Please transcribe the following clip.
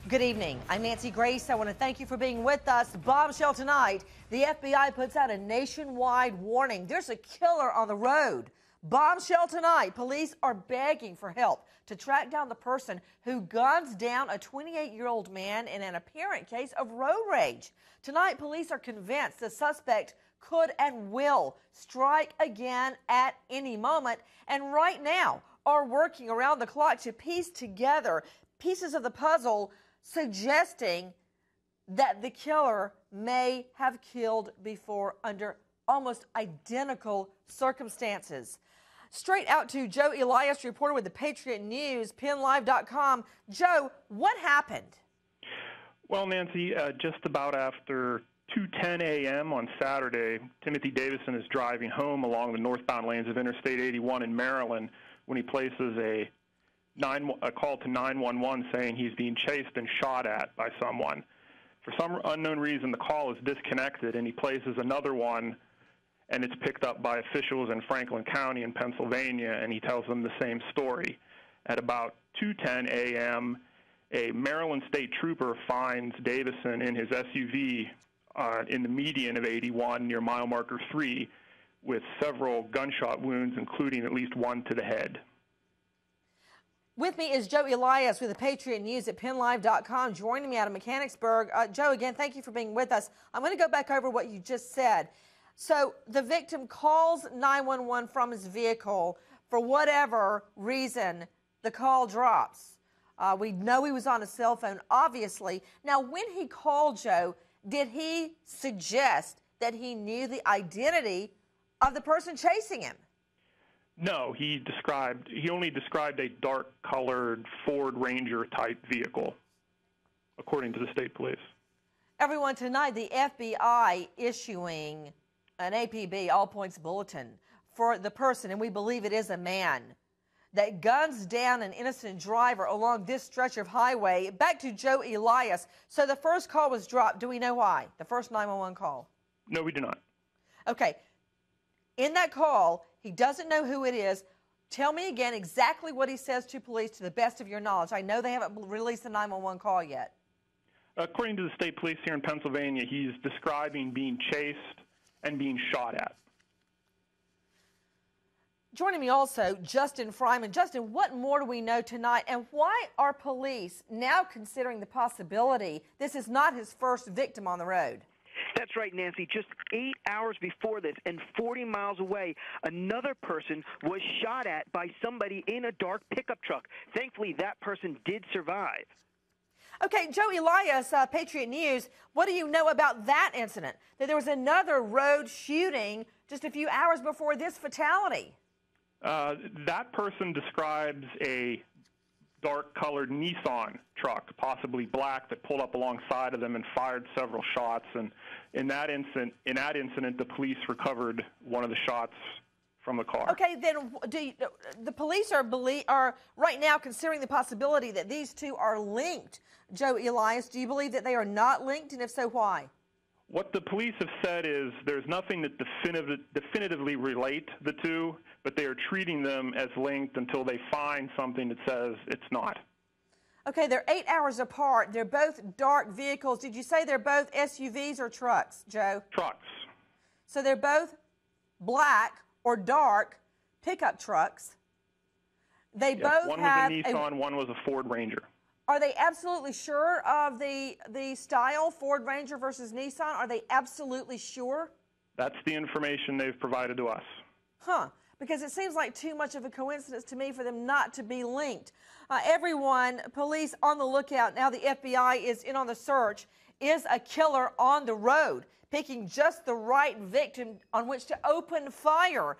Good evening. I'm Nancy Grace. I want to thank you for being with us. Bombshell tonight. The FBI puts out a nationwide warning. There's a killer on the road. Bombshell tonight. Police are begging for help to track down the person who guns down a 28-year-old man in an apparent case of road rage. Tonight, police are convinced the suspect could and will strike again at any moment, and right now are working around the clock to piece together pieces of the puzzle suggesting that the killer may have killed before under almost identical circumstances. Straight out to Joe Elias, reporter with the Patriot News, PennLive.com. Joe, what happened? Well, Nancy, just about after 2:10 a.m. on Saturday, Timothy Davison is driving home along the northbound lanes of Interstate 81 in Maryland when he places a call to 911 saying he's being chased and shot at by someone. For some unknown reason, the call is disconnected, and he places another one, and it's picked up by officials in Franklin County in Pennsylvania, and he tells them the same story. At about 2:10 a.m., a Maryland state trooper finds Davison in his SUV in the median of 81 near mile marker 3 with several gunshot wounds, including at least one to the head. With me is Joe Elias with the Patriot News at PennLive.com, joining me out of Mechanicsburg. Joe, again, thank you for being with us. I'm going to go back over what you just said. So the victim calls 911 from his vehicle. For whatever reason, the call drops. We know he was on a cell phone, obviously. Now, when he called, Joe, did he suggest that he knew the identity of the person chasing him? No, he only described a dark-colored Ford Ranger-type vehicle, according to the state police. Everyone, tonight the FBI issuing an APB, all points bulletin, for the person, and we believe it is a man, that guns down an innocent driver along this stretch of highway. Back to Joe Elias. So the first call was dropped. Do we know why? The first 911 call? No, we do not. Okay. In that call, he doesn't know who it is. Tell me again exactly what he says to police to the best of your knowledge. I know they haven't released the 911 call yet. According to the state police here in Pennsylvania, he's describing being chased and being shot at. Joining me also, Justin Fryman. Justin, what more do we know tonight, and why are police now considering the possibility this is not his first victim on the road? That's right, Nancy. Just 8 hours before this and 40 miles away, another person was shot at by somebody in a dark pickup truck. Thankfully, that person did survive. Okay, Joe Elias, Patriot News, what do you know about that incident? That there was another road shooting just a few hours before this fatality. That person describes a dark-colored Nissan truck, possibly black, that pulled up alongside of them and fired several shots. And in that incident, the police recovered one of the shots from the car. Okay, then the police are right now considering the possibility that these two are linked. Joe Elias, do you believe that they are not linked, and if so, why? What the police have said is there's nothing that definitively relate the two, but they are treating them as linked until they find something that says it's not. Okay, they're 8 hours apart. They're both dark vehicles. Did you say they're both SUVs or trucks, Joe? Trucks. So they're both black or dark pickup trucks. They both one have was a Nissan, one was a Ford Ranger. Are they absolutely sure of the style, Ford Ranger versus Nissan? Are they absolutely sure? That's the information they've provided to us. Huh. Because it seems like too much of a coincidence to me for them not to be linked. Everyone, police on the lookout. Now the FBI is in on the search. Is a killer on the road, picking just the right victim on which to open fire?